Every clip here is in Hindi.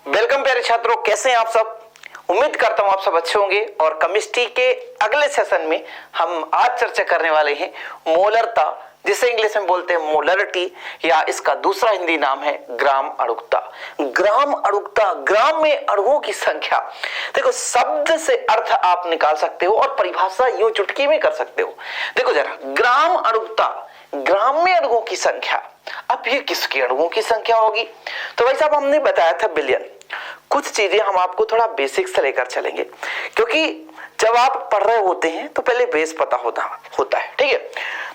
वेलकम प्यारे छात्रों, कैसे हैं आप सब। उम्मीद करता हूं आप सब अच्छे होंगे। और केमिस्ट्री के अगले सेशन में हम आज चर्चा करने वाले हैं मोलरता, जिसे इंग्लिश में बोलते हैं मोलरिटी, या इसका दूसरा हिंदी नाम है ग्राम अणुकता। ग्राम अणुकता, ग्राम में अणुओं की संख्या। देखो, शब्द से अर्थ आप निकाल सकते हो और परिभाषा यूं चुटकी में कर सकते हो। देखो जरा, ग्राम अणुकता, ग्राम में अणुओं की संख्या। अब ये किसकी अणुओं की संख्या होगी? तो भाई साहब, हमने बताया था बिलियन। कुछ चीजें हम आपको थोड़ा बेसिक से लेकर चलेंगे, क्योंकि जब आप पढ़ रहे होते हैं तो पहले बेस पता होता है, ठीक है।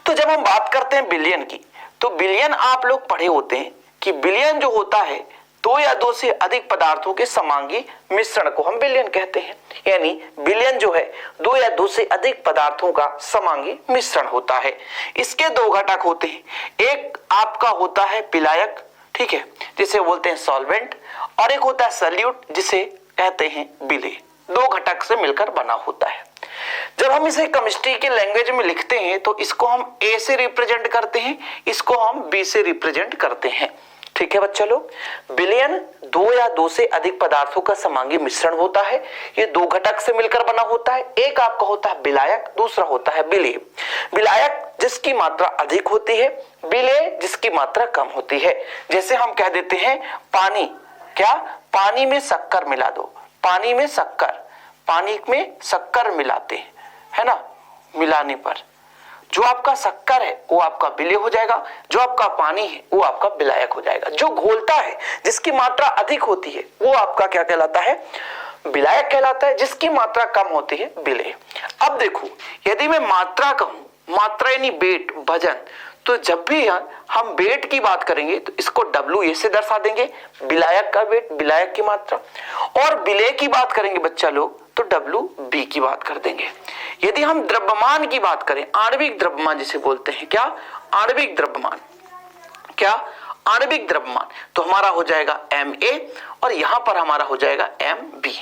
तो जब हम बात करते हैं बिलियन की, तो बिलियन आप लोग पढ़े होते हैं कि बिलियन जो होता है, दो या दो से अधिक पदार्थों के समांगी मिश्रण को हम बिलियन कहते हैं। यानी बिलियन जो है, दो या दो से अधिक पदार्थों का समांगी मिश्रण होता है। इसके दो घटक होते हैं, एक आपका होता है विलायक, ठीक है, जिसे बोलते हैं सॉल्वेंट, और एक होता है सल्यूट, जिसे कहते हैं विलेय। दो घटक से मिलकर बना होता है। जब हम इसे केमिस्ट्री के लैंग्वेज में लिखते हैं तो इसको हम ए से रिप्रेजेंट करते हैं, इसको हम बी से रिप्रेजेंट करते हैं, ठीक है बच्चा लोग। बिलियन दो या दो से अधिक पदार्थों का समांगी मिश्रण होता है। ये दो घटक से मिलकर बना होता है। एक आपका होता है विलायक, दूसरा होता है विलेय। विलायक जिसकी मात्रा अधिक होती है, विलेय जिसकी मात्रा कम होती है। जैसे हम कह देते हैं पानी, क्या पानी में शक्कर मिला दो, पानी में शक्कर मिलाते हैं, है ना। मिलाने पर जो आपका शक्कर है वो आपका विलेय हो जाएगा, जो आपका पानी है वो आपका विलायक हो जाएगा। जो घोलता है, जिसकी मात्रा अधिक होती है, वो आपका क्या कहलाता है? विलायक कहलाता है। जिसकी मात्रा कम होती है, विलेय। अब देखो, यदि मैं मात्रा कहूं, मात्रा यानी वेट, वजन, तो जब भी हम वेट की बात करेंगे तो इसको WA से दर्शा देंगे, विलायक का वेट, विलायक की मात्रा। और विलेय की बात करेंगे बच्चा लोग तो WB की बात कर देंगे। यदि हम द्रव्यमान की बात करें, आणविक द्रव्यमान जिसे बोलते हैं, क्या आणविक द्रव्यमान, क्या आणविक द्रव्यमान, तो हमारा हो जाएगा MA और यहां पर हमारा हो जाएगा MB,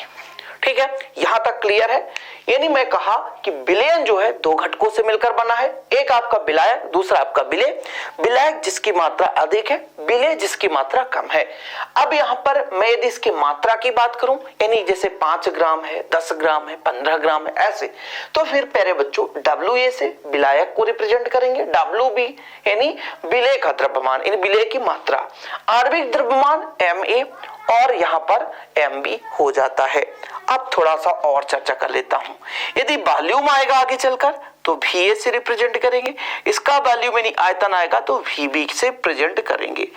ठीक है। यहां तक क्लियर है। यानी मैं कहा कि विलयन जो है दो घटकों से मिलकर बना है, एक आपका विलायक, दूसरा आपका विलेय। विलायक जिसकी मात्रा अधिक है, विलेय जिसकी मात्रा कम है। अब यहां पर मैं यदि इसकी मात्रा की बात करूं, यानी जैसे 5 ग्राम है, 10 ग्राम है, 15 ग्राम है, ऐसे, तो फिर प्यारे बच्चों WA से विलायक को रिप्रेजेंट करेंगे, WB यानी विलेय का द्रव्यमान, यानी विलेय की मात्रा। आणविक द्रव्यमान MA और यहां पर MB हो जाता है। अब थोड़ा सा और चर्चा कर लेता हूं। यदि वॉल्यूम आएगा आगे चलकर तो VA से रिप्रेजेंट करेंगे, इसका वॉल्यूम यानी आयतन आएगा तो VB से प्रेजेंट करेंगे।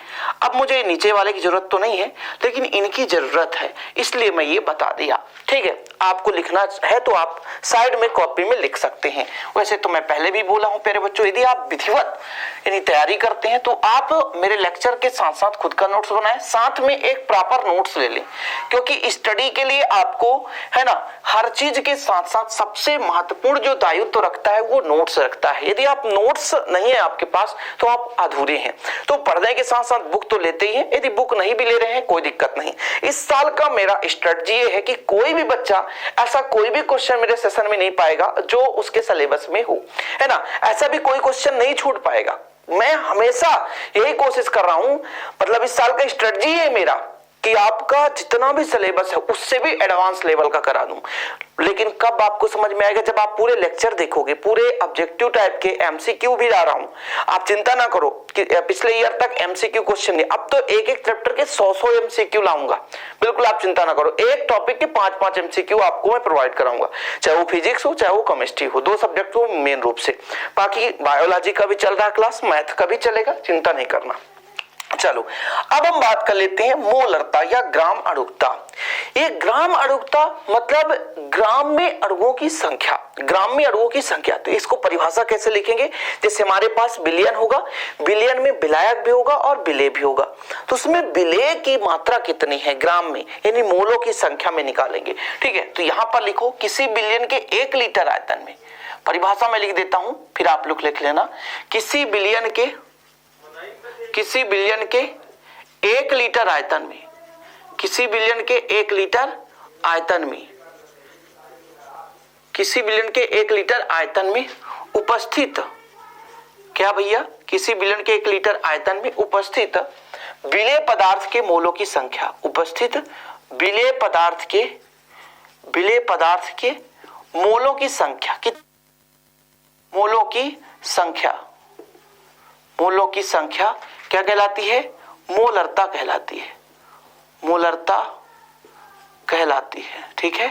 अब मुझे नीचे वाले की जरूरत तो नहीं है, लेकिन इनकी जरूरत है, इसलिए मैं ये बता दिया, ठीक है। आपको लिखना है तो आप साइड में कॉपी में लिख सकते हैं। वैसे तो मैं पहले भी बोला हूं प्यारे बच्चों, यदि आप विधिवत यानी तैयारी करते हैं तो आप मेरे लेक्चर के साथ साथ खुद का नोट्स बनाएं, साथ में एक प्रॉपर नोट्स ले लें, क्योंकि स्टडी के लिए आपको, है ना, हर चीज के साथ साथ सबसे महत्वपूर्ण जो दायित्व रखता है वो नोट्स रखता है। यदि आप नोट्स नहीं है आपके पास तो आप अधूरे हैं। तो पढ़ने के साथ साथ बुक तो लेते ही हैं, यदि बुक नहीं भी ले रहे हैं कोई दिक्कत नहीं। इस साल का मेरा स्ट्रेटजी ये है कि कोई भी बच्चा ऐसा कोई भी क्वेश्चन मेरे सेशन में नहीं पाएगा जो उसके सिलेबस में हो, है ना। ऐसा भी कोई क्वेश्चन नहीं छूट पाएगा। मैं हमेशा यही कोशिश कर रहा हूं, मतलब इस साल का स्ट्रेटजी है मेरा कि आपका जितना भी सिलेबस है उससे भी एडवांस लेवल का करा दूं। लेकिन कब आपको समझ में आएगा? जब आप पूरे लेक्चर देखोगे, पूरे ऑब्जेक्टिव टाइप के MCQ भी ला रहा हूं। आप चिंता ना करो कि पिछले ईयर तक MCQ क्वेश्चन नहीं, अब तो एक एक चैप्टर के 100 MCQ लाऊंगा। बिल्कुल आप चिंता ना करो, एक टॉपिक के 5 MCQ आपको मैं प्रोवाइड कराऊंगा, चाहे वो फिजिक्स हो चाहे वो केमिस्ट्री हो, दो सब्जेक्ट हो मेन रूप से। बाकी बायोलॉजी का भी चल रहा है क्लास, मैथ का भी चलेगा, चिंता नहीं करना। चलो, अब हम बात कर लेते हैं मोलरता या ग्राम अणुकता। ये ग्राम अणुकता मतलब ग्राम में अणुओं की संख्या, ग्राम में अणुओं की संख्या। तो इसको परिभाषा कैसे लिखेंगे? जैसे हमारे पास बिलियन होगा, बिलियन में विलायक भी होगा और विलेय भी होगा, तो उसमें विलेय की मात्रा कितनी है ग्राम में, यानी मोलों की संख्या में निकालेंगे, ठीक है। तो यहां पर लिखो किसी बिलियन के 1 लीटर आयतन में, परिभाषा में लिख देता हूं फिर आप लोग लिख लेना। किसी बिलियन के 1 लीटर आयतन में, किसी बिलियन के 1 लीटर आयतन में, किसी बिलियन के 1 लीटर आयतन में उपस्थित, क्या भैया, किसी बिलियन के 1 लीटर आयतन में उपस्थित विलेय पदार्थ के मोलों की संख्या, उपस्थित विलेय पदार्थ के मोलों की संख्या, मोलों की संख्या क्या कहलाती है? मोलरता कहलाती है। ठीक है,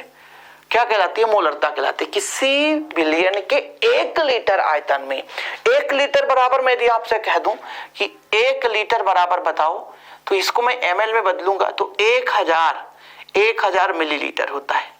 क्या कहलाती है? मोलरता कहलाती है। किसी बिलियन के 1 लीटर आयतन में, 1 लीटर बराबर मैं यदि आपसे कह दूं कि 1 लीटर बराबर बताओ, तो इसको मैं ml में बदलूंगा तो 1000 मिलीलीटर होता है।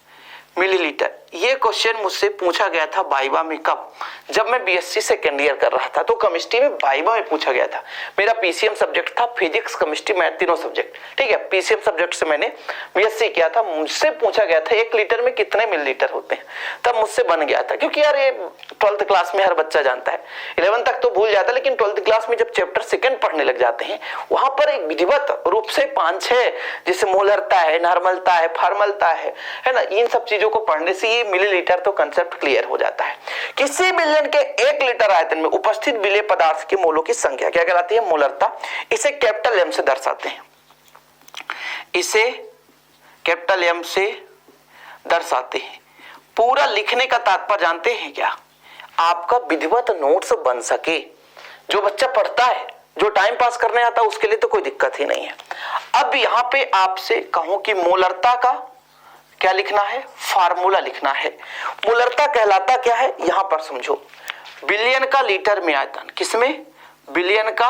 मिलीलीटर, ये क्वेश्चन मुझसे पूछा गया था वाइवा में। कब? जब मैं बीएससी सेकेंड ईयर कर रहा था, तो केमिस्ट्री में वाइवा में पूछा गया था। मेरा पीसीएम सब्जेक्ट था, फिजिक्स, केमिस्ट्री, मैथ, तीनों सब्जेक्ट। ठीक है, पीसीएम सब्जेक्ट से मैंने बीएससी किया था। मुझसे पूछा गया था 1 लीटर में कितने मिलीलीटर होते हैं, तब मुझसे बन गया था। क्योंकि यार ये 12th क्लास में हर बच्चा जानता है, 11 तक तो भूल जाता है, लेकिन 12th क्लास में जब चैप्टर 2 पढ़ने लग जाते हैं, वहां पर एक विधिवत रूप से 5-6 जैसे मोलरता है, नॉर्मलता है, फार्मलता है ना, इन सब चीजों को पढ़ने से ये मिलीलीटर तो कंसेप्ट क्लियर हो जाता है। किसी बिलियन के 1 लीटर आयतन में उपस्थित विलेय पदार्थ के मोलों की संख्या क्या कहलाती है? मोलरता। इसे कैपिटल एम से दर्शाते हैं, पूरा लिखने का तात्पर्य जानते हैं क्या? आपका विधिवत नोट्स बन सके। जो बच्चा पढ़ता है, जो टाइम पास करने आता है, उसके लिए तो कोई दिक्कत ही नहीं है। अब यहां पे आपसे कहूं कि मोलरता का क्या लिखना है? फार्मूला लिखना है। मोलरता कहलाता क्या है? यहां पर समझो, बिलियन का लीटर में आयतन, किसमें? बिलियन का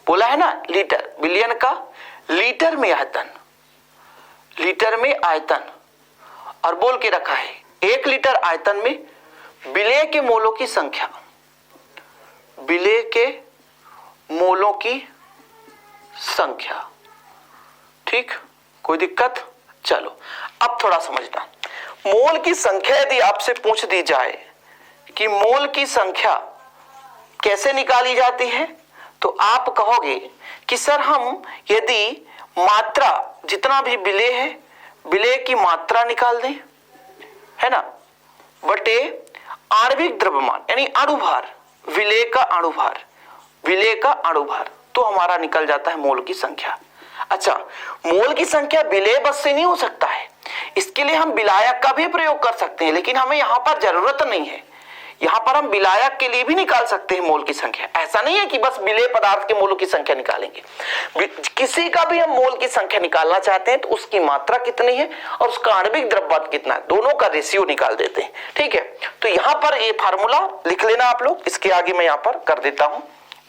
बोला है ना, लीटर, बिलियन का लीटर में आयतन, और बोल के रखा है 1 लीटर आयतन में विलेय के मोलों की संख्या, विलेय के मोलों की संख्या। ठीक, कोई दिक्कत? चलो अब थोड़ा समझना। मोल की संख्या यदि आपसे पूछ दी जाए कि मोल की संख्या कैसे निकाली जाती है, तो आप कहोगे कि सर हम यदि मात्रा, जितना भी विलेय है, विलेय की मात्रा निकाल दें, है ना, बटे आणविक द्रव्यमान यानी अणुभार, विलेय का अणुभार, तो हमारा निकल जाता है मोल की संख्या। अच्छा, मोल की संख्या विलेय बस से नहीं हो सकता है, इसके लिए हम विलायक का भी प्रयोग कर सकते हैं, लेकिन हमें यहां पर जरूरत नहीं है। यहां पर हम विलायक के लिए भी निकाल सकते हैं मोल की संख्या। ऐसा नहीं है कि बस विलेय पदार्थ के मोलों की संख्या निकालेंगे। किसी का भी हम मोल की संख्या निकालना चाहते हैं तो उसकी मात्रा कितनी है और उसका आणविक द्रव्यमान कितना है, दोनों का रेशियो निकाल देते हैं। ठीक है, तो यहां पर ये फार्मूला लिख लेना आप लोग। इसके आगे मैं यहां पर कर देता हूं,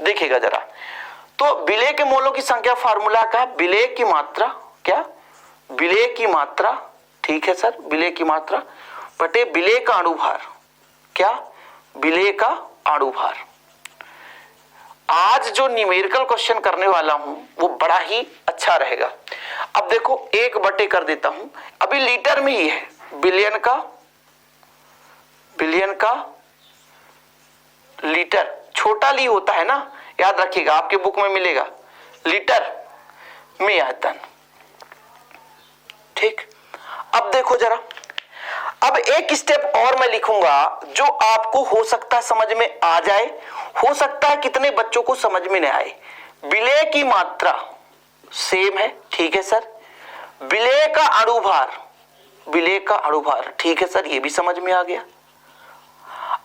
देखिएगा जरा। तो विलेय के मोलों की संख्या फार्मूला का विलेय की मात्रा, क्या? विलेय की मात्रा, ठीक है सर, विलेय की मात्रा बटे विलेय का अणुभार, क्या? विलेय का अणुभार। आज जो न्यूमेरिकल क्वेश्चन करने वाला हूं वो बड़ा ही अच्छा रहेगा। अब देखो 1 बटे कर देता हूं, अभी लीटर में ही है, बिलियन का लीटर, छोटा ली होता है ना, याद रखिएगा, आपके बुक में मिलेगा लीटर में आयतन। ठीक, अब देखो जरा, अब एक स्टेप और मैं लिखूंगा जो आपको हो सकता है समझ में आ जाए, हो सकता है कितने बच्चों को समझ में नहीं आए। विलेय की मात्रा सेम है, ठीक है सर। विलेय का अणुभार, ठीक है सर, ये भी समझ में आ गया।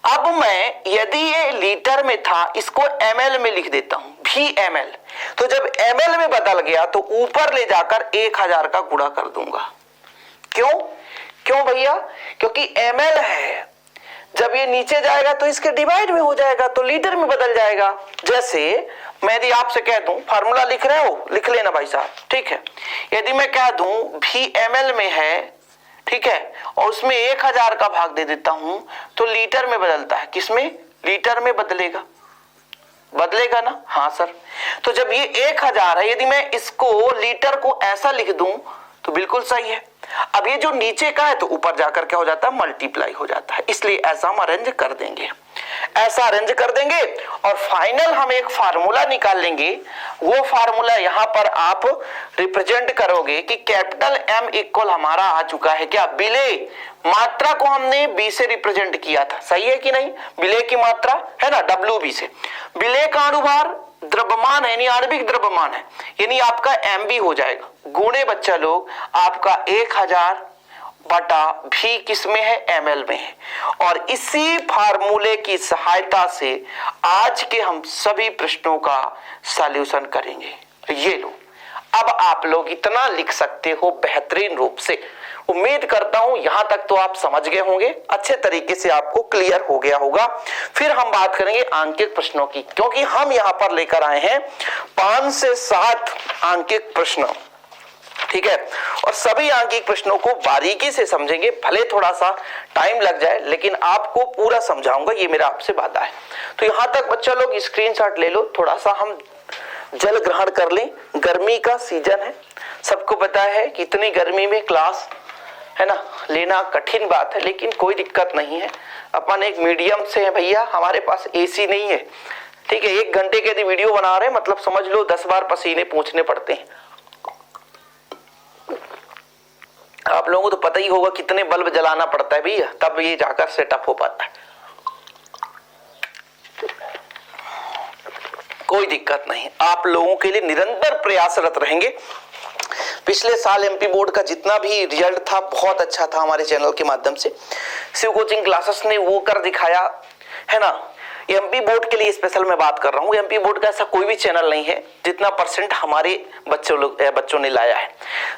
अब मैं यदि ये लीटर में था, इसको ml में लिख देता हूं, VmL। तो जब ml में बदल गया तो ऊपर ले जाकर 1000 का गुणा कर दूंगा। क्यों भैया? क्योंकि ml है, जब ये नीचे जाएगा तो इसके डिवाइड में हो जाएगा, तो लीटर में बदल जाएगा। जैसे मैं यदि आपसे कह दूं, फार्मूला लिख रहे हो, लिख लेना भाई साहब, ठीक है। यदि मैं कह दूं VmL में है, ठीक है, और उसमें 1000 का भाग दे देता हूं, तो लीटर में बदलता है। किसमें? लीटर में बदलेगा ना? हाँ सर। तो जब ये 1000 है, यदि मैं इसको लीटर को ऐसा लिख दूं तो बिल्कुल सही है। अब ये जो नीचे का है तो ऊपर जाकर क्या हो जाता है? मल्टीप्लाई हो जाता है, इसलिए ऐसा हम अरेंज कर देंगे। ऐसा अरेंज कर देंगे और फाइनल हम एक फार्मूला निकाल लेंगे। वो फार्मूला यहां पर आप रिप्रेजेंट करोगे कि कैपिटल M इक्वल हमारा आ चुका है क्या, विलेय मात्रा को हमने B से रिप्रेजेंट किया था, सही है कि नहीं, विलेय की मात्रा है ना WB से, विलेय का अणुभार द्रव्यमान है यानी आणविक द्रव्यमान है यानी आपका MB हो जाएगा, गुणे बच्चा लोग आपका 1000 बटा भी किस में है, ml में है। और इसी फार्मूले की सहायता से आज के हम सभी प्रश्नों का सॉल्यूशन करेंगे। ये लो, अब आप लोग इतना लिख सकते हो बेहतरीन रूप से। उम्मीद करता हूं यहां तक तो आप समझ गए होंगे, अच्छे तरीके से आपको क्लियर हो गया होगा। फिर हम बात करेंगे आंकिक प्रश्नों की, क्योंकि हम यहां पर लेकर आए हैं 5 से 7 आंकिक प्रश्न, ठीक है। और सभी आंकिक प्रश्नों को बारीकी से समझेंगे, भले थोड़ा सा टाइम लग जाए लेकिन आपको पूरा समझाऊंगा, ये मेरा आपसे वादा है। तो यहां तक बच्चा लोग स्क्रीनशॉट ले लो, थोड़ा सा हम जल ग्रहण कर लें। गर्मी का सीजन है, सबको पता है कि इतनी गर्मी में क्लास है ना लेना कठिन बात है, लेकिन कोई दिक्कत नहीं है। अपन एक मीडियम से है भैया, हमारे पास एसी नहीं है, ठीक है। 1 घंटे के यदि वीडियो बना रहे हैं मतलब समझ लो 10 बार पसीने पोंछने पड़ते हैं। आप लोगों को तो पता ही होगा कितने बल्ब जलाना पड़ता है भैया, तब ये जाकर सेटअप हो पाता है। कोई दिक्कत नहीं, आप लोगों के लिए निरंतर प्रयासरत रहेंगे। पिछले साल एमपी बोर्ड का जितना भी रिजल्ट था बहुत अच्छा था, हमारे चैनल के माध्यम से शिव कोचिंग क्लासेस ने वो कर दिखाया है ना। एमपी बोर्ड के लिए स्पेशल मैं बात कर रहा हूँ, एमपी बोर्ड का ऐसा कोई भी चैनल नहीं है जितना परसेंट हमारे बच्चों ने लाया है,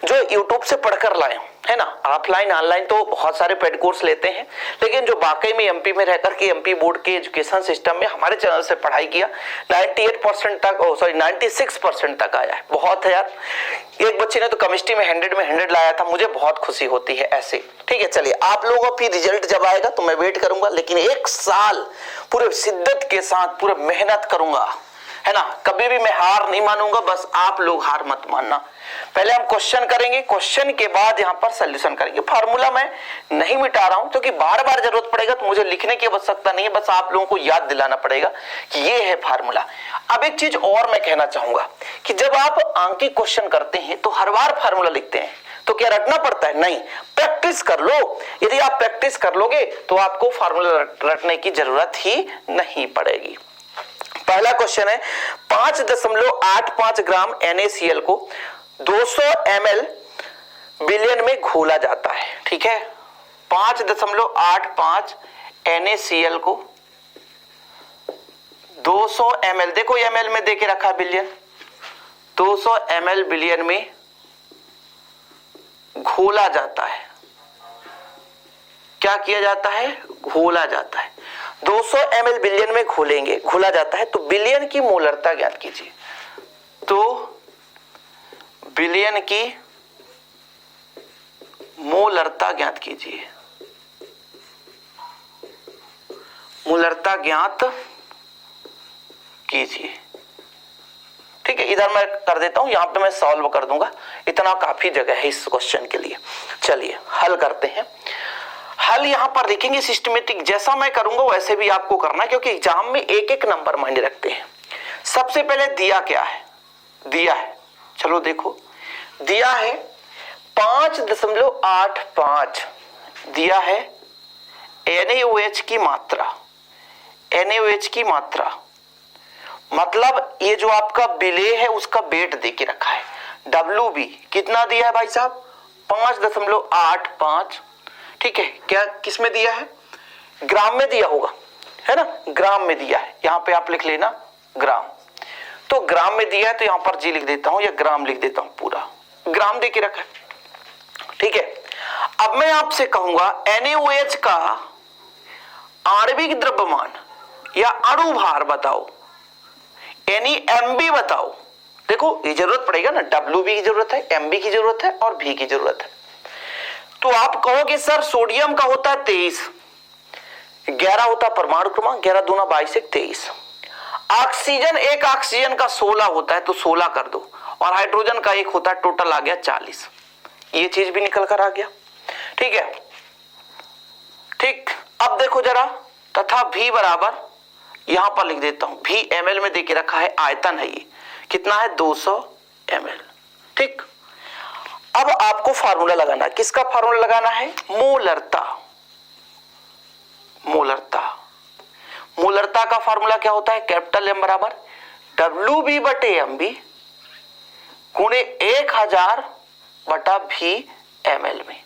जो यूट्यूब से पढ़कर लाए है ना। ऑफलाइन ऑनलाइन तो बहुत सारे पेड कोर्स लेते हैं, लेकिन जो वाकई में एमपी में रहकर के एमपी बोर्ड के एजुकेशन सिस्टम में हमारे चैनल से पढ़ाई किया 98% तक 96% तक आया है। बहुत है यार, एक बच्चे ने तो केमिस्ट्री में 100 में 100 लाया था, मुझे बहुत खुशी होती है ऐसे, ठीक है। चलिए आप लोगों का फिर रिजल्ट जब आएगा तो मैं वेट करूंगा, लेकिन 1 साल पूरे शिद्दत के साथ पूरे मेहनत करूंगा है ना, कभी भी मैं हार नहीं मानूंगा, बस आप लोग हार मत मानना। पहले हम क्वेश्चन करेंगे, क्वेश्चन के बाद यहाँ पर सॉल्यूशन करेंगे। फार्मूला मैं नहीं मिटा रहा हूं क्योंकि बार बार जरूरत पड़ेगा तो मुझे लिखने की आवश्यकता नहीं है, बस आप लोगों को याद दिलाना पड़ेगा कि ये है फार्मूला। अब एक चीज और मैं कहना चाहूंगा कि जब आप आंकिक क्वेश्चन करते हैं तो हर बार फार्मूला लिखते हैं तो क्या रटना पड़ता है? नहीं, प्रैक्टिस कर लो। यदि आप प्रैक्टिस कर लोगे तो आपको फार्मूला रटने की जरूरत ही नहीं पड़ेगी। पहला क्वेश्चन है 5.85 ग्राम NaCl को 200 ml बिलियन में घोला जाता है, ठीक है। 5.85 NaCl को 200 ml, देखो ml में देके रखा है बिलियन, 200 ml बिलियन में घोला जाता है। क्या किया जाता है? घोला जाता है। 200 ml बिलियन में घोला जाता है, तो बिलियन की मोलरता ज्ञात कीजिए। तो बिलियन की मोलरता ज्ञात कीजिए, मोलरता ज्ञात कीजिए, ठीक है। इधर मैं कर देता हूं, यहां पे मैं सॉल्व कर दूंगा, इतना काफी जगह है इस क्वेश्चन के लिए। चलिए हल करते हैं। हल यहां पर देखेंगे सिस्टमेटिक, जैसा मैं करूंगा वैसे भी आपको करना है, क्योंकि एग्जाम में एक एक नंबर मायने रखते हैं। सबसे पहले दिया क्या है? दिया है, चलो देखो, दिया है 5.85 दिया है NaOH की मात्रा, NaOH की मात्रा मतलब ये जो आपका विलेय है उसका वेट देके रखा है। WB कितना दिया है भाई साहब? 5.85, ठीक है। क्या किस में दिया है? ग्राम में दिया होगा है ना, ग्राम में दिया है, यहां पे आप लिख लेना ग्राम। तो ग्राम में दिया है तो यहां पर जी लिख देता हूं या ग्राम लिख देता हूं, पूरा ग्राम देके रखा है, ठीक है। अब मैं आपसे कहूंगा NaOH का आणविक द्रव्यमान या अणु भार बताओ, MB बताओ। देखो ये जरूरत पड़ेगा ना, WB की जरूरत है, MB की जरूरत है और V की जरूरत है। तो आप कहोगे सर सोडियम का होता है 23, 11 होता परमाणु क्रमांक, 11 दूना 22 एक 23। ऑक्सीजन, एक ऑक्सीजन का 16 होता है तो 16 कर दो, और हाइड्रोजन का एक होता है, टोटल आ गया 40। ये चीज भी निकल कर आ गया, ठीक है। ठीक, अब देखो जरा, तथा V बराबर यहां पर लिख देता हूं, भी ml में देके रखा है, आयतन है ये, कितना है 200 ml। ठीक, अब आपको फार्मूला लगाना है, किसका फार्मूला लगाना है, मोलरता। मोलरता, मोलरता का फार्मूला क्या होता है, कैपिटल M बराबर WB बटे MB गुणे 1000 बटा V ml में।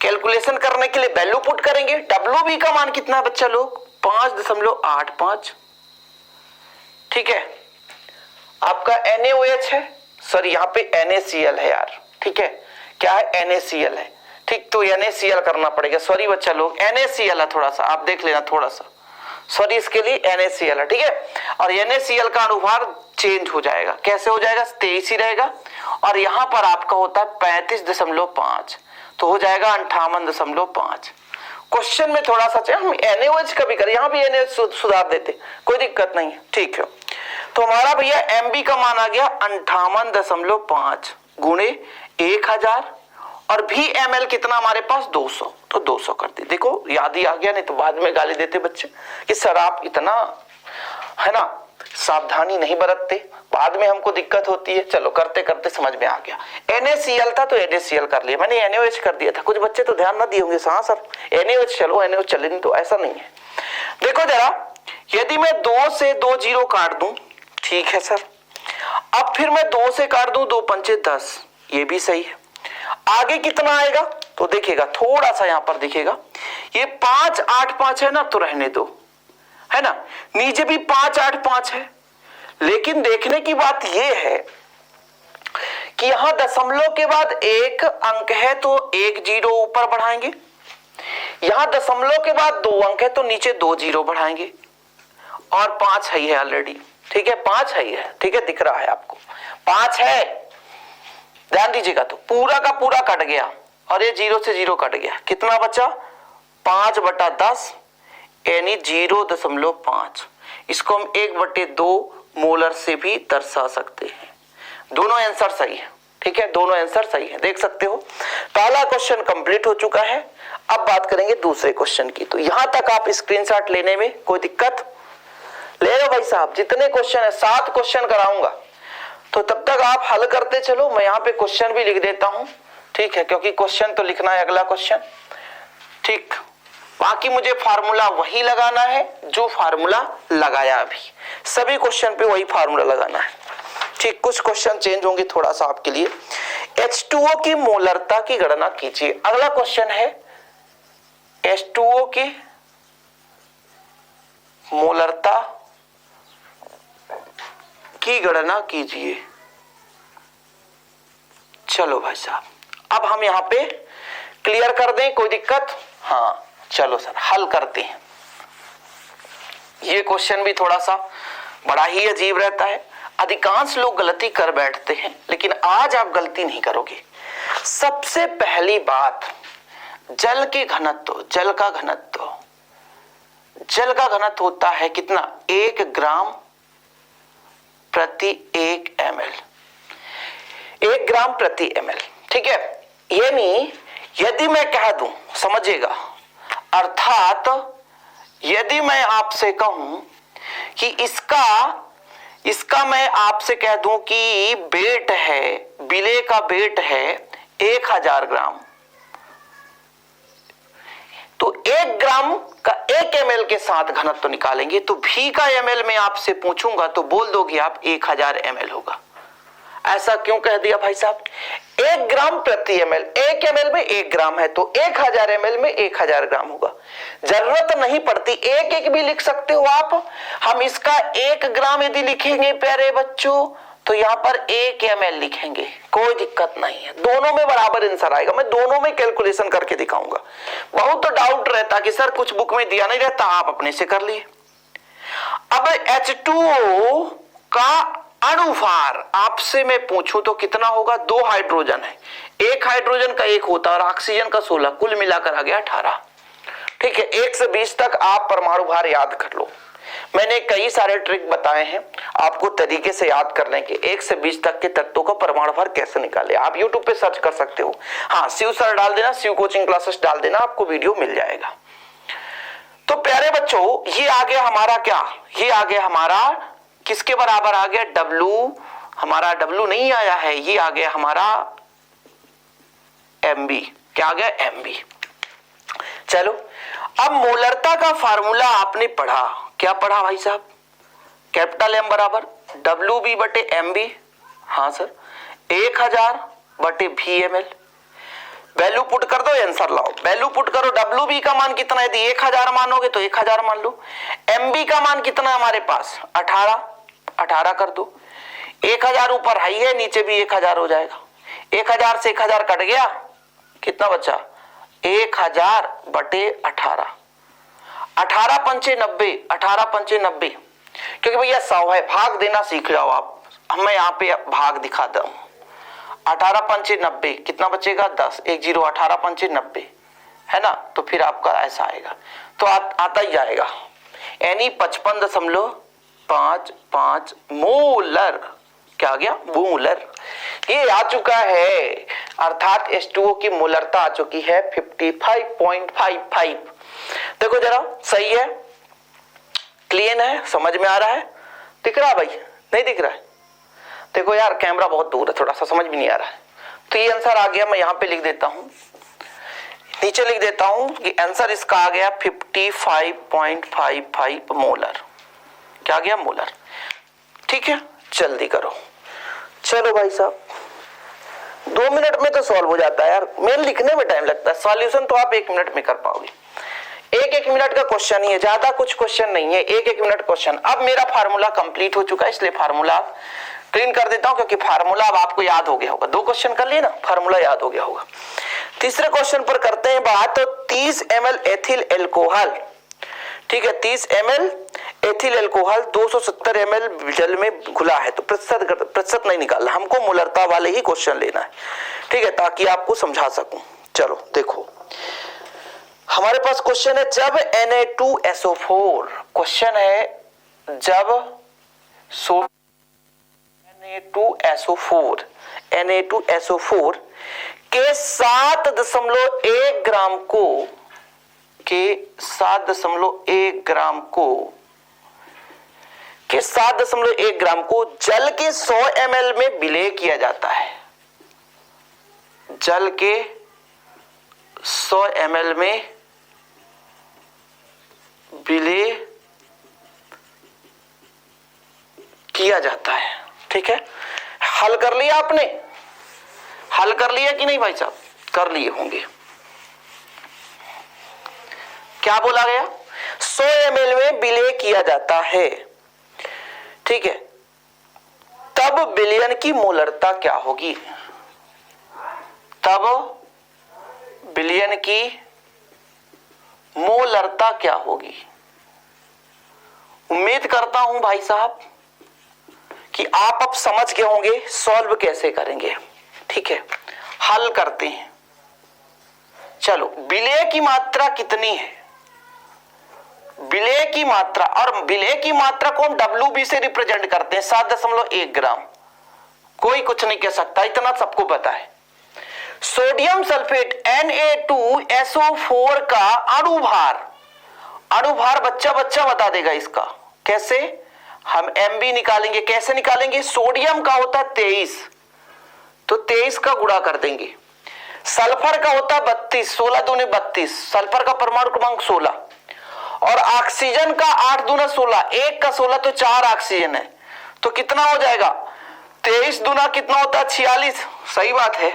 कैलकुलेशन करने के लिए वैल्यू पुट करेंगे, WB का मान कितना है बच्चा लोग, 5.85। ठीक है, आपका NaOH है, सॉरी यहाँ पे NaCl है यार, ठीक है, क्या है NaCl है, ठीक, तो NaCl करना पड़ेगा, सॉरी बच्चा लोग, NaCl है, थोड़ा सा आप देख लेना, थोड़ा सा सॉरी, इसके लिए NaCl है, ठीक है। और NaCl का अनुभार चेंज हो जाएगा, कैसे हो जाएगा, 23 ही रहेगा, और यहां पर आपका होता है 35.5, तो हो जाएगा 58.5। क्वेश्चन में थोड़ा सा चाहिए, हम NaOH का भी करें, यहां भी NaOH सुधार देते, कोई दिक्कत नहीं है, ठीक है। तो हमारा भैया MB का मान आ गया 58.5 गुणे 1000, और भी ml कितना हमारे पास 200, तो 200 कर दी। देखो याद ही आ गया, नहीं तो बाद में गाली देते बच्चे कि सर आप इतना है ना सावधानी नहीं बरतते, बाद में हमको दिक्कत होती है। चलो करते करते समझ में आ गया, NaCl था तो NaCl कर लिया, मैंने NaOH कर दिया था, कुछ बच्चे तो ध्यान ना दिए होंगे, हाँ सर NaOH चलो NaOH चले, नहीं तो ऐसा नहीं है। देखो जरा, यदि मैं 2 से 2 जीरो काट दूं, ठीक है सर, अब फिर मैं 2 से काट दूं, 2 पंचे 10, ये भी सही है। आगे कितना आएगा तो देखिएगा, थोड़ा सा यहां पर दिखेगा, ये 5 8 5 है ना, तो रहने दो, है ना, नीचे भी 5 8 5 है, लेकिन देखने की बात यह है कि यहां दशमलव के बाद एक अंक है तो एक जीरो ऊपर बढ़ाएंगे, यहां दशमलव के बाद 2 अंक है तो नीचे 2 जीरो बढ़ाएंगे, और 5 है ऑलरेडी, ठीक है, 5 है, ठीक है, दिख रहा है आपको 5 है, ध्यान दीजिएगा, तो पूरा का पूरा कट गया और ये 0 से 0 कट गया, कितना बचा 5/10 यानी 0.5। इसको हम 1/2 मोलर से भी दर्शा सकते हैं। दोनों आंसर सही है, ठीक है, दोनों आंसर सही है, देख सकते हो। पहला क्वेश्चन कंप्लीट हो चुका है, अब बात करेंगे दूसरे क्वेश्चन की। तो यहां तक आप स्क्रीनशॉट लेने में कोई दिक्कत, ले लो भाई साहब, जितने क्वेश्चन है 7 क्वेश्चन कराऊंगा, तो तब तक आप हल करते चलो, मैं यहाँ पे क्वेश्चन भी लिख देता हूं, ठीक है, क्योंकि क्वेश्चन तो लिखना है अगला क्वेश्चन, ठीक, बाकी मुझे फार्मूला वही लगाना है जो फार्मूला लगाया अभी, सभी क्वेश्चन पे वही फार्मूला लगाना है, ठीक, कुछ क्वेश्चन चेंज होंगे थोड़ा सा आपके लिए। H2O की मोलरता की गणना कीजिए, अगला क्वेश्चन है H2O की मोलरता की गणना कीजिए। चलो भाई साहब, अब हम यहां पे क्लियर कर दें, कोई दिक्कत, हाँ चलो सर हल करते हैं। ये क्वेश्चन भी थोड़ा सा बड़ा ही अजीब रहता है, अधिकांश लोग गलती कर बैठते हैं, लेकिन आज आप गलती नहीं करोगे। सबसे पहली बात, जल के घनत्व, जल का घनत्व, जल का घनत्व होता है कितना, 1 ग्राम प्रति 1 ml, 1 ग्राम प्रति ml, ठीक है। यानी यदि मैं कह दूं, समझिएगा, अर्थात यदि मैं आपसे कहूं कि इसका मैं आपसे कह दूं कि वेट है, बिले का वेट है 1000 ग्राम, तो 1 ग्राम का 1 ml के साथ घनत्व निकालेंगे, तो V का ml में आपसे पूछूंगा तो बोल दोगे आप 1000 ml होगा। ऐसा क्यों कह दिया भाई साहब, 1 ग्राम प्रति ml, 1 ml में 1 ग्राम है तो 1000 ml में 1000 ग्राम होगा। जरूरत नहीं पड़ती, एक एक भी लिख सकते हो आप। हम इसका 1 ग्राम यदि लिखेंगे प्यारे बच्चों तो यहां पर 1 ml लिखेंगे, कोई दिक्कत नहीं है, दोनों में बराबर आंसर आएगा। मैं दोनों में कैलकुलेशन करके दिखाऊंगा। बहुत तो डाउट रहता कि सर कुछ बुक में दिया नहीं रहता, आप अपने से कर लिए। अब H2O का अनुभार आपसे मैं पूछूं तो कितना होगा, 2 हाइड्रोजन है, 1 हाइड्रोजन का 1 होता है और ऑक्सीजन का 16, कुल मिलाकर आ गया 18, ठीक है। 1 से 20 तक आप परमाणु भार याद कर लो। मैंने कई सारे ट्रिक बताए हैं आपको तरीके से याद करने के, 1 से 20 तक के तत्वों का परमाणु भार कैसे निकाले। आप YouTube पे सर्च कर सकते हो, हाँ शिव सर डाल देना, शिव कोचिंग क्लासेस डाल देना, आपको वीडियो मिल जाएगा। तो प्यारे बच्चों ये आ गया हमारा क्या, ये आ गया हमारा किसके बराबर आ गया, W, हमारा W नहीं आया है, ये आ गया हमारा MB, क्या आ गया MB। चलो अब मोलरता का फार्मूला आपने पढ़ा, क्या पढ़ा भाई साहब, कैपिटल M बराबर WB बटे MB, हाँ सर, 1000 बटे VML। वैल्यू पुट कर दो, आंसर लाओ, वैल्यू पुट करो। WB का मान कितना है, यदि 1000 मानोगे तो 1000 मान लो। MB का मान कितना है हमारे पास 18 कर दो। 1000 ऊपर हाई है, नीचे भी 1000 हो जाएगा। 1000 से 1000 कट गया, कितना बचा 1000 बटे 18, 18 पंचे 90, 18 पंचे 90, क्योंकि भैया 100 है, भाग देना सीख जाओ आप, मैं यहाँ पे भाग दिखा दूं। 18 पंचे 90, कितना बचेगा 10, 10, 18 पंचे 90 है ना, तो फिर आपका ऐसा आएगा, तो आता ही जाएगा, यानी 55.55 मोलर, क्या आ गया मोलर, ये आ चुका है, अर्थात H2O की मोलरता आ चुकी है 55.55। देखो जरा सही है, क्लीन है, समझ में आ रहा है, दिख रहा है भाई, नहीं दिख रहा है, देखो यार कैमरा बहुत दूर है, थोड़ा सा समझ भी नहीं आ रहा है, तो ये आंसर आ गया, मैं यहां पे लिख देता हूं, नीचे लिख देता हूं कि आंसर इसका आ गया 55.55 मोलर, क्या आ गया मोलर। ठीक है, जल्दी करो, चलो भाई साहब 2 मिनट में तो सॉल्व हो जाता है यार, मेन लिखने में टाइम लगता है, सॉल्यूशन तो आप 1 मिनट में कर पाओगे, 1 मिनट का क्वेश्चन ही है, ज्यादा कुछ क्वेश्चन नहीं है, 1 मिनट क्वेश्चन। अब मेरा फार्मूला कंप्लीट हो चुका है, इसलिए फार्मूला क्लीन कर देता हूं, क्योंकि फार्मूला अब आपको याद हो गया होगा, 2 क्वेश्चन कर लिए ना, फार्मूला याद हो गया होगा। तीसरे क्वेश्चन पर करते हैं बात, तो 30 ml एथिल एल्कोहल, ठीक है, 30 ml एथिल एल्कोहल 270 ml जल में घुला है, तो प्रतिशत नहीं निकालना, हमको मोलरता वाले ही क्वेश्चन लेना है, ठीक है, ताकि आपको समझा सकूं। चलो देखो हमारे पास क्वेश्चन है, जब Na2SO4, क्वेश्चन है जब Na2SO4 के 7.1 ग्राम को, के 7.1 ग्राम को जल के 100 ml में विलय किया जाता है, जल के 100 ml में विलय किया जाता है, ठीक है। हल कर लिया आपने, हल कर लिया कि नहीं भाई साहब, कर लिए होंगे। क्या बोला गया, 100 ml में विलय किया जाता है, ठीक है, तब विलयन की मोलरता क्या होगी, तब विलयन की मोलरता क्या होगी। उम्मीद करता हूं भाई साहब कि आप अब समझ गए होंगे सॉल्व कैसे करेंगे, ठीक है। हल करते हैं, चलो विलय की मात्रा कितनी है, विलय की मात्रा, और विलय की मात्रा को हम WB से रिप्रेजेंट करते हैं 7.1 ग्राम, कोई कुछ नहीं कह सकता, इतना सबको पता है। सोडियम सल्फेट Na2SO4 का अणुभार बच्चा बता देगा इसका, कैसे हम MB निकालेंगे, कैसे निकालेंगे, सोडियम का होता है 23, तो 23 का गुणा कर देंगे, सल्फर का होता है 32, 16 दूने 32, सल्फर का परमाणु क्रमांक 16, और ऑक्सीजन का 8 दूना 16, 1 का 16, तो 4 ऑक्सीजन है, तो कितना हो जाएगा 23 दूना कितना होता है 46, सही बात है,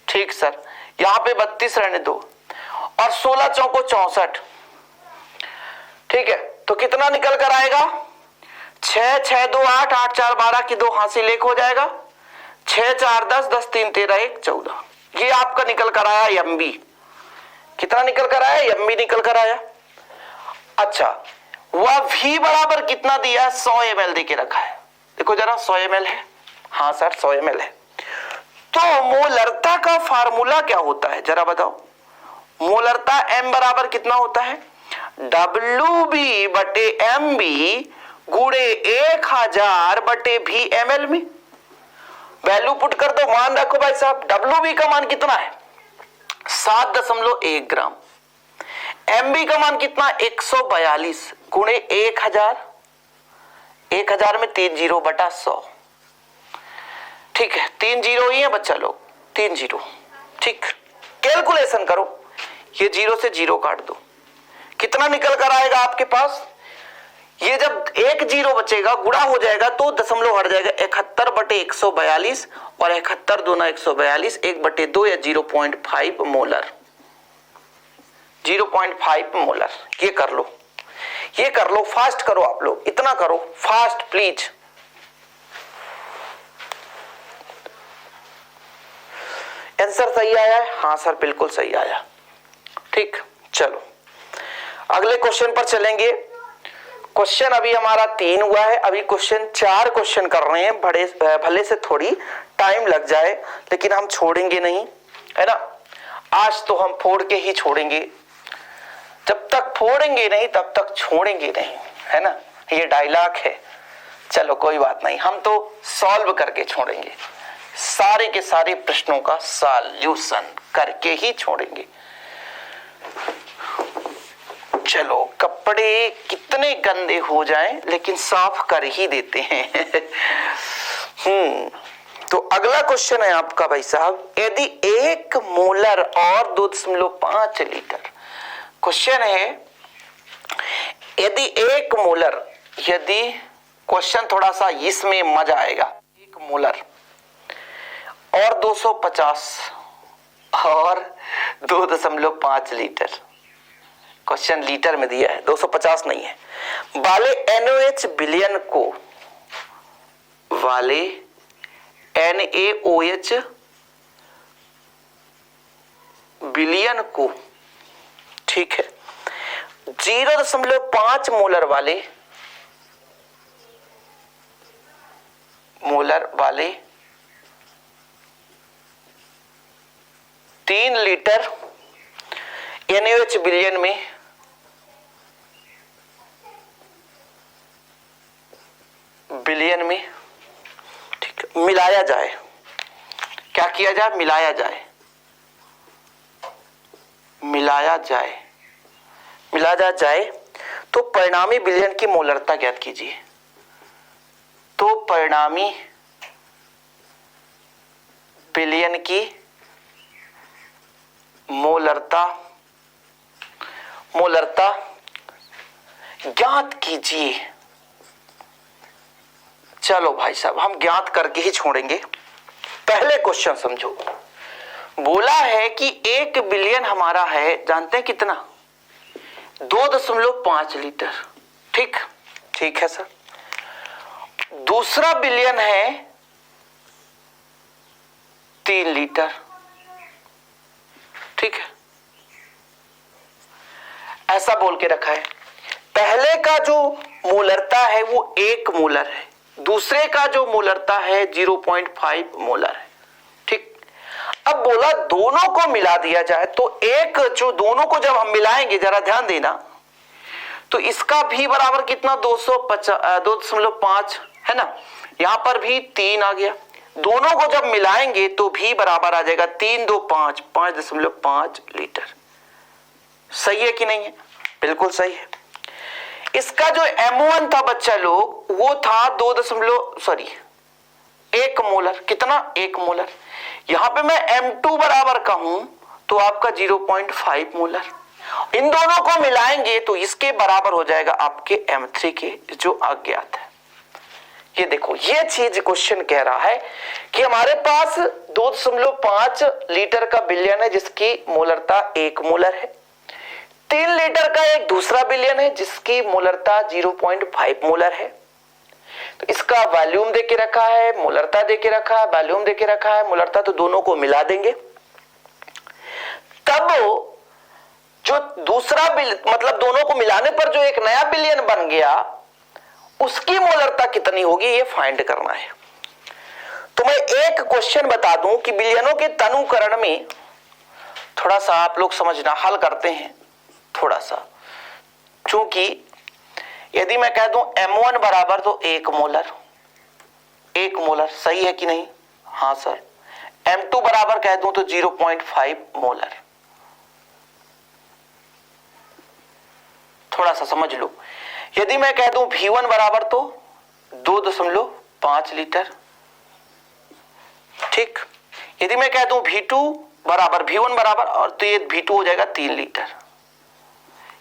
ठीक सर, यहां पे 32 रहने दो, और 16 चौको 64, ठीक है, तो कितना निकल कर आएगा 6, 6, 2, 8, 8, 4, 12 की 2 हासिल 1 हो जाएगा, 6, 4, 10, 10, 3, 13, 1, 14, ये आपका निकल कर आया MB, कितना निकल कर आया MB निकल कर आया। अच्छा वह V बराबर कितना दिया, 100 ml देके रखा है, देखो जरा 100 ml है, हाँ सर 100 ml है, तो मोलरता का फार्मूला क्या होता है जरा बताओ, मोलरता M बराबर कितना होता है, WB बटे MB गुणे 1000 बटे VML में, वैल्यू पुट कर दो, मान रखो भाई साहब WB का मान कितना है 7.1 ग्राम, MB का मान कितना, 142 गुणे 1000, 1000 में 3 जीरो बटा 100, ठीक है, 3 जीरो ही है बच्चा लोग, 3 जीरो, ठीक। कैलकुलेशन करो, ये जीरो से जीरो काट दो, कितना निकल कर आएगा आपके पास, ये जब एक जीरो बचेगा गुणा हो जाएगा तो दशमलव हट जाएगा, 71 बटे 142 और 71 दूना 142, 1/2 या 0.5 मोलर, 0.5 मोलर। ये कर लो, ये कर लो, फास्ट करो आप लोग, इतना करो फास्ट प्लीज। आंसर सही आया है? हाँ सर बिल्कुल सही आया, ठीक। चलो अगले क्वेश्चन पर चलेंगे। क्वेश्चन अभी हमारा 3 हुआ है, अभी क्वेश्चन 4 क्वेश्चन कर रहे हैं, भले से थोड़ी टाइम लग जाए लेकिन हम छोड़ेंगे नहीं, है ना। आज तो हम फोड़ के ही छोड़ेंगे, जब तक फोड़ेंगे नहीं तब तक छोड़ेंगे नहीं, है ना, ये डायलॉग है। चलो कोई बात नहीं, हम तो सॉल्व करके छोड़ेंगे, सारे के सारे प्रश्नों का सॉल्यूशन करके ही छोड़ेंगे। चलो कपड़े कितने गंदे हो जाएं लेकिन साफ कर ही देते हैं। तो अगला क्वेश्चन है आपका भाई साहब, यदि 1 मोलर और 2.5 लीटर, क्वेश्चन है यदि 1 मोलर, यदि क्वेश्चन थोड़ा सा इसमें मजा आएगा, 1 मोलर और 250 और 2.5 लीटर, क्वेश्चन लीटर में दिया है, 250 नहीं है, वाले NaOH विलयन को, वाले NaOH विलयन को, ठीक है, 0.5 मोलर वाले मोलर वाले 3 लीटर NaOH विलयन में ठीक है, मिलाया जाए। क्या किया जाए? मिलाया जाए, मिलाया जाए, मिलाया जाए तो परिणामी विलयन की मोलरता ज्ञात कीजिए। तो परिणामी विलयन की मोलरता ज्ञात कीजिए। चलो भाई साहब हम ज्ञात करके ही छोड़ेंगे। पहले क्वेश्चन समझो, बोला है कि 1 बिलियन हमारा है, जानते हैं कितना? 2.5 लीटर, ठीक, ठीक है सर। दूसरा बिलियन है 3 लीटर, ठीक है, ऐसा बोल के रखा है। पहले का जो मोलरता है वो 1 मोलर है, दूसरे का जो मोलरता है 0.5 मोलर है, ठीक। अब बोला दोनों को मिला दिया जाए, तो एक जो दोनों को जब हम मिलाएंगे, जरा ध्यान देना, तो इसका भी बराबर कितना 2.5 है ना, यहां पर भी 3 आ गया। दोनों को जब मिलाएंगे तो भी बराबर आ जाएगा 3 2 5 5.5 लीटर। सही है कि नहीं है? बिल्कुल सही है। इसका जो M1 था बच्चा लोग, वो था 1 मोलर, कितना? 1 मोलर। यहां पे मैं M2 बराबर का हूं तो आपका 0.5 मोलर। इन दोनों को मिलाएंगे तो इसके बराबर हो जाएगा आपके M3 के, जो अज्ञात है। ये देखो, ये चीज क्वेश्चन कह रहा है कि हमारे पास 2.5 लीटर का बिलियन है जिसकी मोलरता 1 मोलर है। 3 लीटर का एक दूसरा बिलियन है जिसकी मोलरता 0.5 मोलर है। तो इसका वॉल्यूम देके रखा है, मोलरता देके रखा है, वॉल्यूम देके रखा है, मोलरता, तो दोनों को मिला देंगे। तब जो दूसरा मतलब दोनों को मिलाने पर जो एक नया बिलियन बन गया, उसकी मोलरता कितनी होगी ये फाइंड करना है। तो मैं एक क्वेश्चन बता दूं कि बिलियनों के तनुकरण में थोड़ा सा आप लोग समझना, हल करते हैं थोड़ा सा। चूंकि यदि मैं कह दूं M1 बराबर तो 1 मोलर, 1 मोलर, सही है कि नहीं? हाँ सर। M2 बराबर कह दूं तो 0.5 मोलर। थोड़ा सा समझ लो। यदि मैं कह दूं V1 बराबर तो 2.5 लीटर, ठीक। यदि मैं कह दूं V2 बराबर V1 बराबर, और तो ये V2 हो जाएगा 3 लीटर।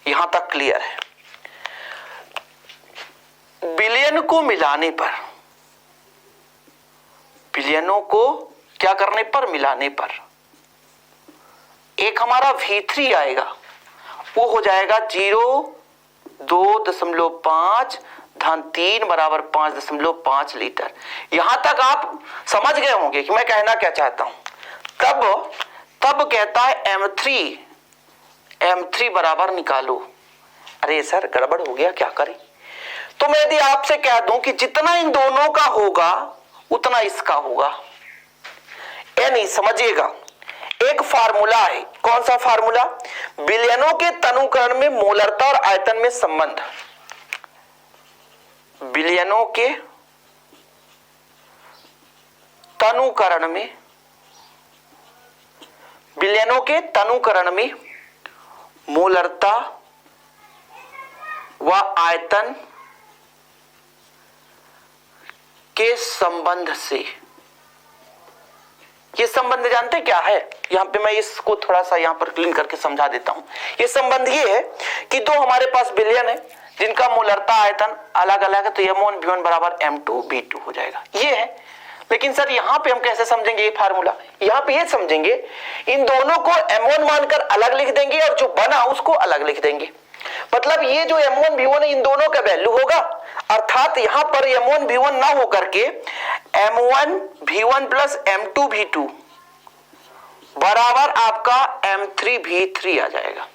यहां तक क्लियर है। बिलियन को मिलाने पर, बिलियनों को क्या करने पर, मिलाने पर एक हमारा V3 आएगा, वो हो जाएगा 2.5 धन 3 बराबर 5.5 लीटर। यहां तक आप समझ गए होंगे कि मैं कहना क्या चाहता हूं। तब कहता है M3 बराबर निकालो। अरे सर गड़बड़ हो गया, क्या करें? तो मैं यदि आपसे कह दूं कि जितना इन दोनों का होगा उतना इसका होगा, यानी समझिएगा एक फार्मूला है। कौन सा फार्मूला? बिलियनों के तनुकरण में मोलरता और आयतन में संबंध। बिलियनों के तनुकरण में मोलरता व आयतन के संबंध से। ये संबंध जानते क्या है? यहां पे मैं इसको थोड़ा सा यहां पर क्लीन करके समझा देता हूं। ये संबंध ये है कि दो हमारे पास बिलियन है जिनका मोलरता आयतन अलग अलग है, तो M1 V1 बराबर M2 V2 हो जाएगा, ये है। लेकिन सर यहां पे हम कैसे समझेंगे ये फार्मूला? यहां पे ये समझेंगे, इन दोनों को M1 मानकर अलग लिख देंगे और जो बना उसको अलग लिख देंगे। मतलब ये जो M1 V1 है इन दोनों का वैल्यू होगा, अर्थात यहां पर M1 V1 ना होकर के M1 V1 plus M2 V2 बराबर आपका M3 V3 आ जाएगा।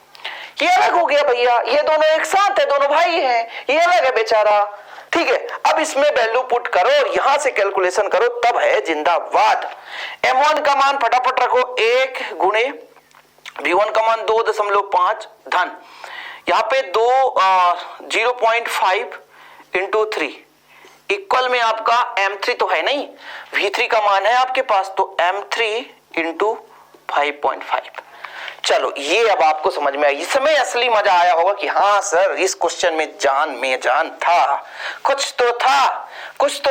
ये अलग हो गया भैया, ये दोनों एक साथ है, दोनों भाई हैं, ये अलग है बेचारा, ठीक है। अब इसमें वैल्यू पुट करो और यहां से कैलकुलेशन करो, तब है जिंदाबाद। M1 का मान फटाफट रखो, 1 गुणे V1 का मान 2.5 धन यहां पे 0.5 इंटू 3 इक्वल में आपका M3 तो है नहीं, V3 का मान है आपके पास, तो M3 इंटू 5.5। चलो ये अब आपको समझ में आया। इसमें असली मजा आया होगा कि हाँ सर इस क्वेश्चन में जान था, कुछ तो